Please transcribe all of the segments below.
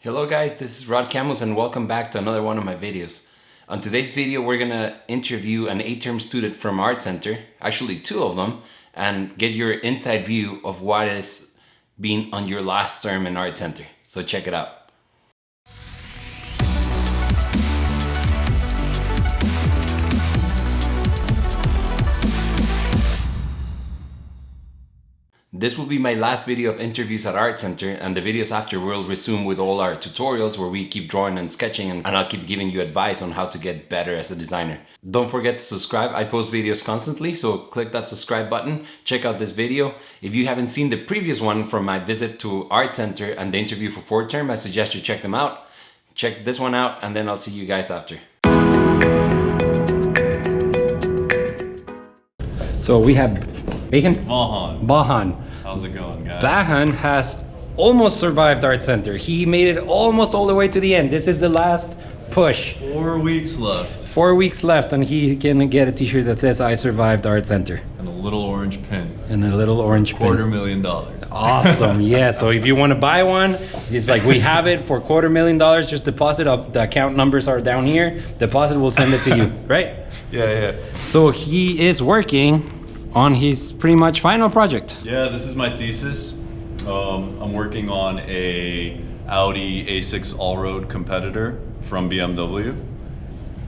Hello guys, this is Camus and welcome back to another one of my videos. On today's video we're gonna interview an 8-term student from Art Center, actually 2 of them, and get your inside view of what is being on your last term in Art Center. So check it out. This will be my last video of interviews at Art Center, and the videos after will resume with all our tutorials where we keep drawing and sketching, and I'll keep giving you advice on how to get better as a designer. Don't forget to subscribe. I post videos constantly, so click that subscribe button, check out this video. If you haven't seen the previous one from my visit to Art Center and the interview for 4th term, I suggest you check them out. Check this one out and then I'll see you guys after. So we have Vahan. How's it going, guys? Vahan has almost survived Art Center. He made it almost all the way to the end. This is the last push. 4 weeks left. 4 weeks left and he can get a t-shirt that says I survived Art Center. And a little orange pin. And a little orange pin. $250,000. Awesome, yeah. So if you want to buy one, it's like we have it for $250,000. Just deposit up. The account numbers are down here. Deposit will send it to you, right? Yeah. So he is working on his pretty much final project. Yeah, this is my thesis. I'm working on a Audi A6 all-road competitor from BMW.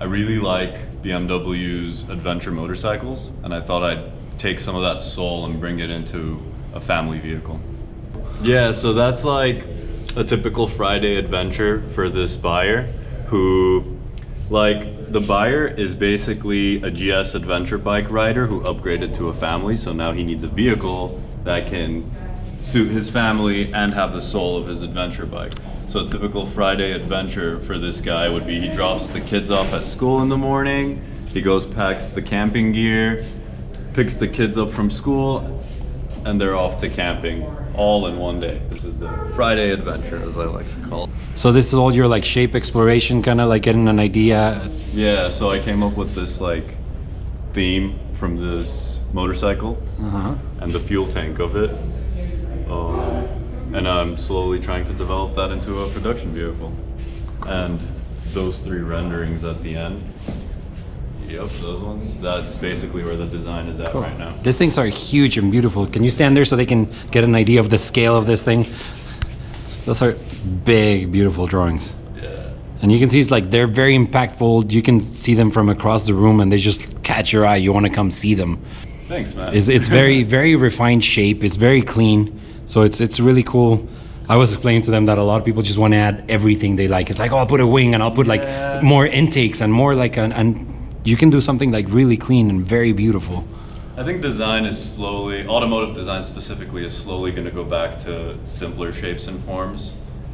I really like BMW's adventure motorcycles, and I thought I'd take some of that soul and bring it into a family vehicle. Yeah, so that's like a typical Friday adventure for this buyer who, like, the buyer is basically a GS adventure bike rider who upgraded to a family, so now he needs a vehicle that can suit his family and have the soul of his adventure bike. So a typical Friday adventure for this guy would be he drops the kids off at school in the morning, he goes packs the camping gear, picks the kids up from school, and they're off to camping all in one day. This is the Friday adventure, as I like to call it. So this is all your like shape exploration, kind of like getting an idea. Yeah, so I came up with this like theme from this motorcycle and the fuel tank of it. And I'm slowly trying to develop that into a production vehicle. And those 3 renderings at the end, yep, those ones, that's basically where the design is at right now. These things are huge and beautiful. Can you stand there so they can get an idea of the scale of this thing? Those are big, beautiful drawings. Yeah. And you can see it's like they're very impactful. You can see them from across the room and they just catch your eye. You want to come see them. Thanks, man. It's very, very refined shape. It's very clean. So it's really cool. I was explaining to them that a lot of people just want to add everything they like. It's like, oh, I'll put a wing and I'll put like more intakes and more like and you can do something like really clean and very beautiful. I think design is slowly, automotive design specifically, is slowly going to go back to simpler shapes and forms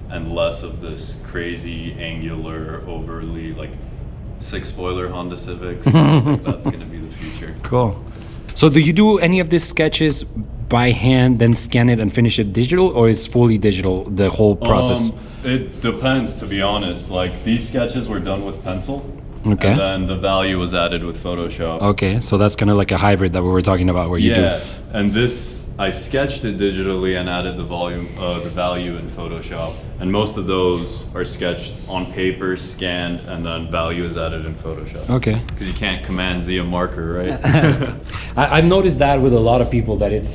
and less of this crazy, angular, overly like 6-spoiler Honda Civics. I think that's going to be the future. Cool. So do you do any of these sketches by hand, then scan it and finish it digital, or is fully digital the whole process? It depends, to be honest. Like these sketches were done with pencil. Okay. And then the value was added with Photoshop. Okay, so that's kind of like a hybrid that we were talking about where you do. Yeah, and this, I sketched it digitally and added the value in Photoshop. And most of those are sketched on paper, scanned, and then value is added in Photoshop. Okay. Because you can't Command Z a marker, right? I've noticed that with a lot of people that it's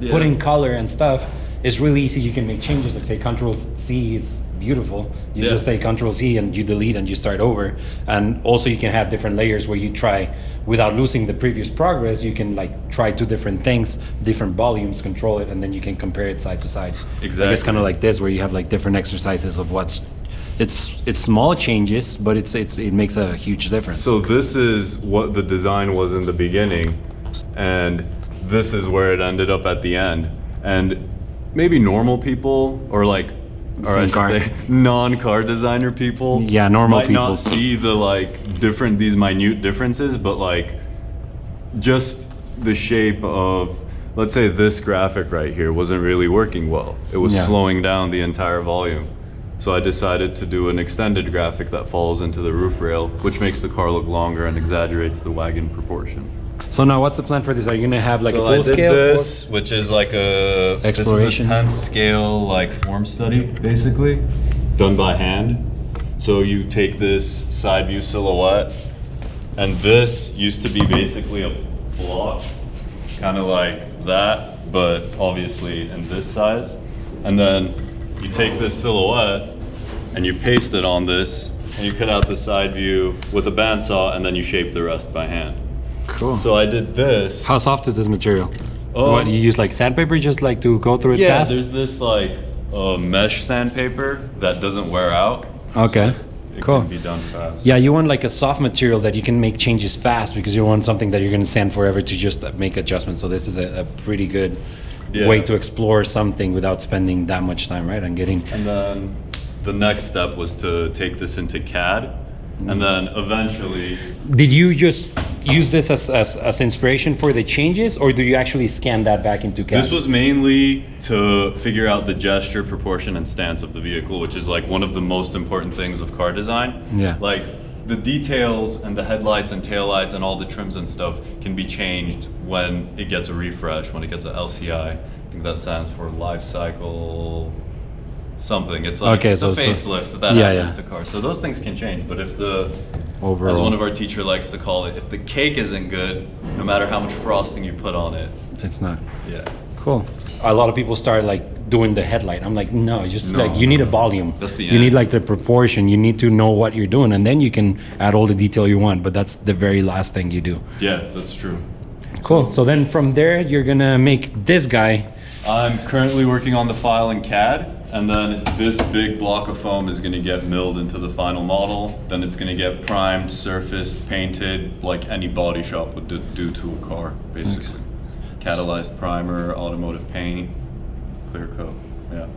putting color and stuff. It's really easy. You can make changes, like say Control C, it's beautiful. You just say Control C and you delete and you start over. And also you can have different layers where you try, without losing the previous progress, you can like try 2 different things, different volumes, control it, and then you can compare it side to side. Exactly. It's kind of like this where you have like different exercises of it's small changes, but it makes a huge difference. So this is what the design was in the beginning, and this is where it ended up at the end. And maybe normal people, or like, or I should say non-car designer people, normal might people not see the like these minute differences, but like just the shape of, let's say this graphic right here wasn't really working well. It was slowing down the entire volume. So I decided to do an extended graphic that falls into the roof rail, which makes the car look longer and exaggerates the wagon proportion. So now what's the plan for this? Are you gonna have like a full I did scale? this, which is like a exploration. This is a 10th scale like form study, basically. done by hand. So you take this side view silhouette, and this used to be basically a block, kind of like that, but obviously in this size. And then you take this silhouette and you paste it on this, and you cut out the side view with a bandsaw, and then you shape the rest by hand. Cool. So I did this. How soft is this material? What, you use like sandpaper just like to go through it Yeah, fast? there's this like mesh sandpaper that doesn't wear out. Okay. It Cool. can be done fast. Yeah, you want like a soft material that you can make changes fast, because you want something that you're going to sand forever to just make adjustments. So this is a pretty good way to explore something without spending that much time, right? And getting. And then the next step was to take this into CAD, and then eventually. Did you just use this as inspiration for the changes, or do you actually scan that back into CAD? This was mainly to figure out the gesture, proportion, and stance of the vehicle, which is like one of the most important things of car design. Yeah. Like the details and the headlights and taillights and all the trims and stuff can be changed when it gets a refresh, when it gets a LCI. I think that stands for life cycle something. It's like okay, the facelift that happens to cars. So those things can change, but if the overall, as one of our teacher likes to call it, if the cake isn't good, no matter how much frosting you put on it, it's not. Yeah. Cool. A lot of people start like doing the headlight. I'm like, no, like you need a volume. That's the you end. need like the proportion. You need to know what you're doing, and then you can add all the detail you want. But that's the very last thing you do. Yeah, that's true. Cool. So then from there, you're gonna make this guy. I'm currently working on the file in CAD, and then this big block of foam is going to get milled into the final model. Then it's going to get primed, surfaced, painted, like any body shop would do to a car, basically. Okay. Catalyzed primer, automotive paint, clear coat, yeah.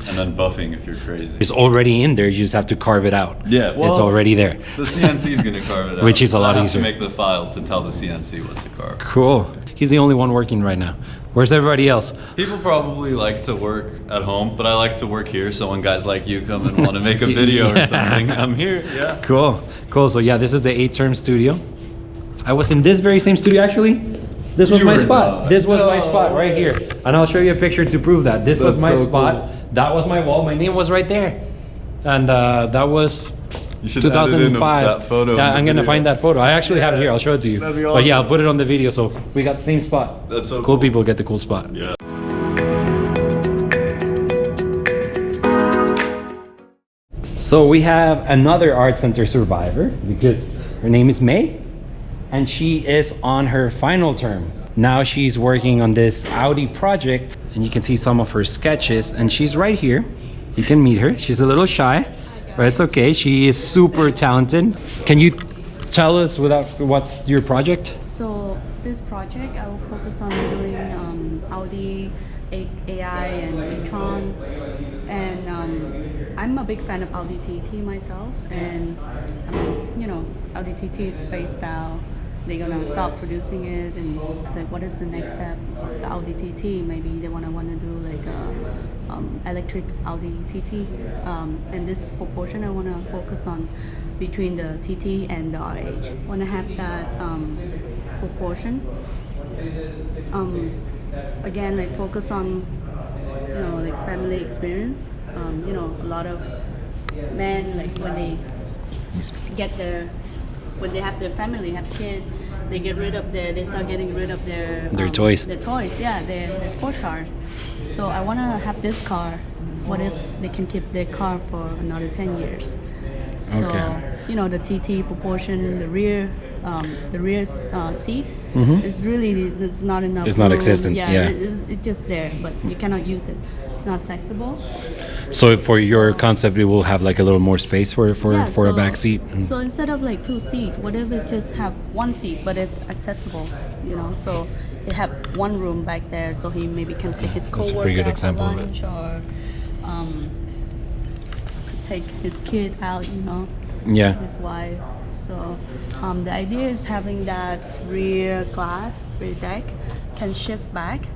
And then buffing if you're crazy. It's already in there. You just have to carve it out. Yeah, well, it's already there. The CNC is going to carve it out. Which is a lot I have easier. to make the file to tell the CNC what to carve. Cool. He's the only one working right now. Where's everybody else? People probably like to work at home, but I like to work here. So when guys like you come and want to make a video or something, I'm here. Yeah. Cool. Cool. So yeah, this is the 8-term studio. I was in this very same studio actually. This was my spot. This was my spot right here. And I'll show you a picture to prove that. This was my spot. Cool. That was my wall. My name was right there. And that was you should 2005. Edit in that photo. Yeah, I'm gonna find that photo. I actually have it here. I'll show it to you. That'd be awesome. But yeah, I'll put it on the video. So we got the same spot. That's so cool. People get the cool spot. Yeah. So we have another art center survivor, because her name is May, and she is on her final term. Now she's working on this Audi project, and you can see some of her sketches, and she's right here. You can meet her. She's a little shy, but it's okay. She is super talented. Can you tell us what's your project? So this project, I will focus on doing Audi, AI, and e-tron, and I'm a big fan of Audi TT myself, and you know, Audi TT is phased out. They're gonna stop producing it, and like, what is the next step of the Audi TT? Maybe they wanna do like a electric Audi TT, and this proportion I wanna focus on between the TT and the RH. Wanna have that proportion. Again, like focus on, you know, like family experience. You know, a lot of men, like when they when they have their family, have kids, they start getting rid of their toys. Their toys, yeah, their sport cars. So I want to have this car. What if they can keep their car for another 10 years? So, you know, the TT proportion, the rear seat is really, it's not enough. It's not existent. Yeah, it's just there, but you cannot use it. It's not accessible. So for your concept, it will have like a little more space for a back seat. So instead of like 2 seats, what if it just have 1 seat, but it's accessible, you know? So it have 1 room back there, so he maybe can take his That's a pretty good coworker example for of it. lunch, or take his kid out, you know? Yeah. His wife. So the idea is having that rear deck can shift back,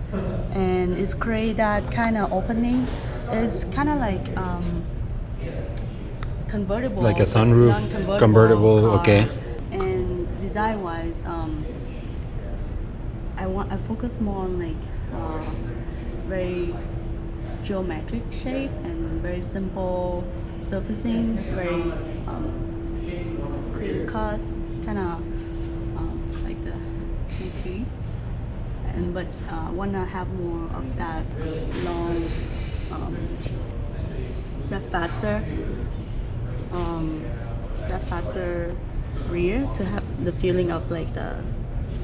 and it's create that kind of opening. It's kind of like convertible, Like a sunroof, non-convertible convertible, car. okay. And design-wise, I focus more on like very geometric shape and very simple surfacing, very clean cut, kind of like the TT. And but wanna have more of that long, that faster, that faster rear to have the feeling of like the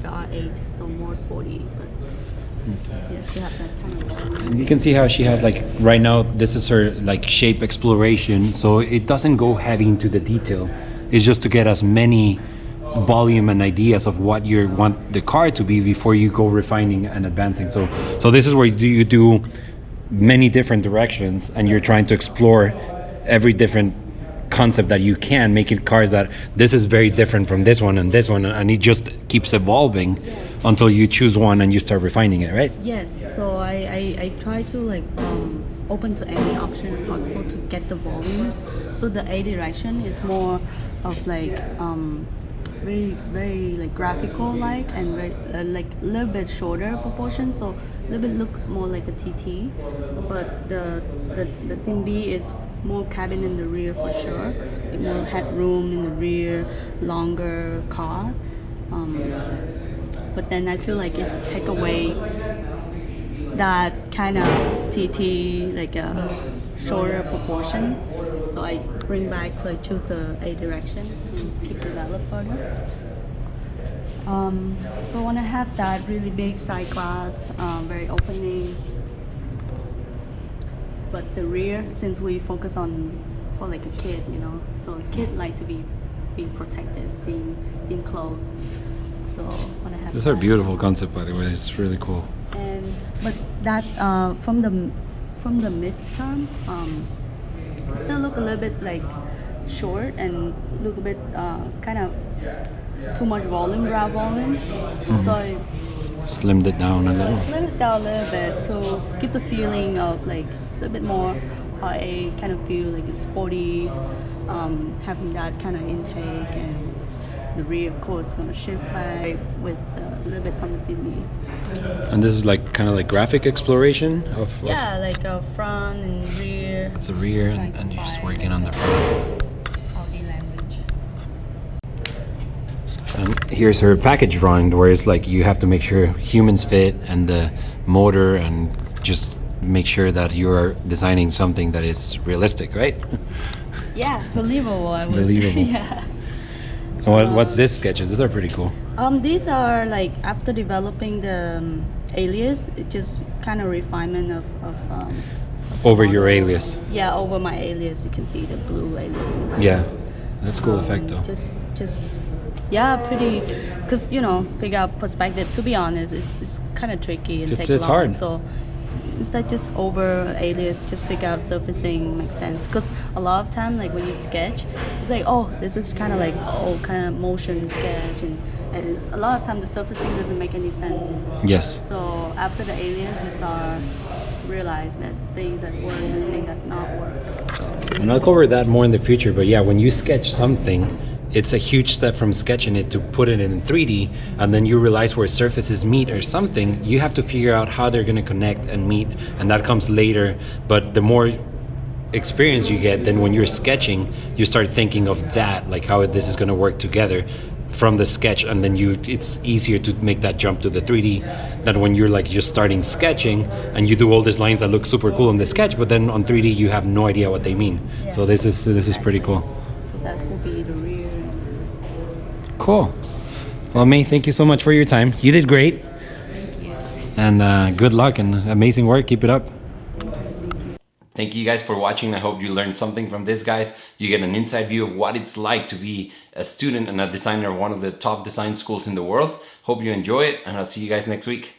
R8, so more sporty. But yes, to have that kind of. You can see how she has like right now this is her like shape exploration, so it doesn't go heavy into the detail. It's just to get as many volume and ideas of what you want the car to be before you go refining and advancing. So this is where you do many different directions and you're trying to explore every different concept that you can, making cars that this is very different from this one, and it just keeps evolving until you choose one and you start refining it, right? Yes, so I try to like open to any option as possible to get the volumes. So the A direction is more of like very like graphical like, and very like a little bit shorter proportion, so a little bit look more like a TT. But the thing B is more cabin in the rear for sure, like more headroom in the rear, longer car. But then I feel like it's take away that kind of TT, like a shorter proportion. So I bring back to choose the A direction to keep develop further. So I want to have that really big side glass, very opening. But the rear, since we focus on for like a kid, you know, so a kid like to be being protected, being enclosed. So I want to have. These are beautiful concept, by the way. It's really cool. And but that from the midterm, still look a little bit like short and look a bit kind of too much volume, raw volume. So I Slimmed it down a little. slim it down a little bit to keep the feeling of like a little bit more. I kind of feel like it's sporty, having that kind of intake, and the rear of course gonna shift back with a little bit from the TV. And this is like kind of like graphic exploration of Yeah, like a front and rear. it's the rear and you're just working on the front. Audi language. And here's her package drawing where it's like you have to make sure humans fit and the motor and just make sure that you are designing something that is realistic, right? Yeah, believable. I would Believable. Say. Yeah. What's this sketches? These are pretty cool. These are like after developing the alias, it just kind of refinement of Over your alias. yeah, over my alias. You can see the blue alias. In the back. Yeah, that's cool effect though. Just yeah, pretty. Cause you know, figure out perspective. To be honest, it's kind of tricky and It's take long. hard. So it's like just over alias, just figure out surfacing makes sense. Cause a lot of time, like when you sketch, it's like oh, this is kind of like oh, kind of motion sketch, and it's, a lot of time the surfacing doesn't make any sense. Yes. So after the alias, you start realize there's things that work, there's things that not work. So, And I'll cover that more in the future, but yeah, when you sketch something, it's a huge step from sketching it to put it in 3D, and then you realize where surfaces meet or something. You have to figure out how they're going to connect and meet, and that comes later. But the more experience you get, then when you're sketching, you start thinking of that, like how this is going to work together from the sketch, and then it's easier to make that jump to the 3D than when you're like just starting sketching and you do all these lines that look super cool in the sketch, but then on 3D you have no idea what they mean. Yeah. So this is pretty cool. so that will be the rear. Cool. Well, May, thank you so much for your time. You did great. Thank you. And good luck and amazing work. Keep it up. Thank you guys for watching. I hope you learned something from this, guys. You get an inside view of what it's like to be a student and a designer of one of the top design schools in the world. Hope you enjoy it, and I'll see you guys next week.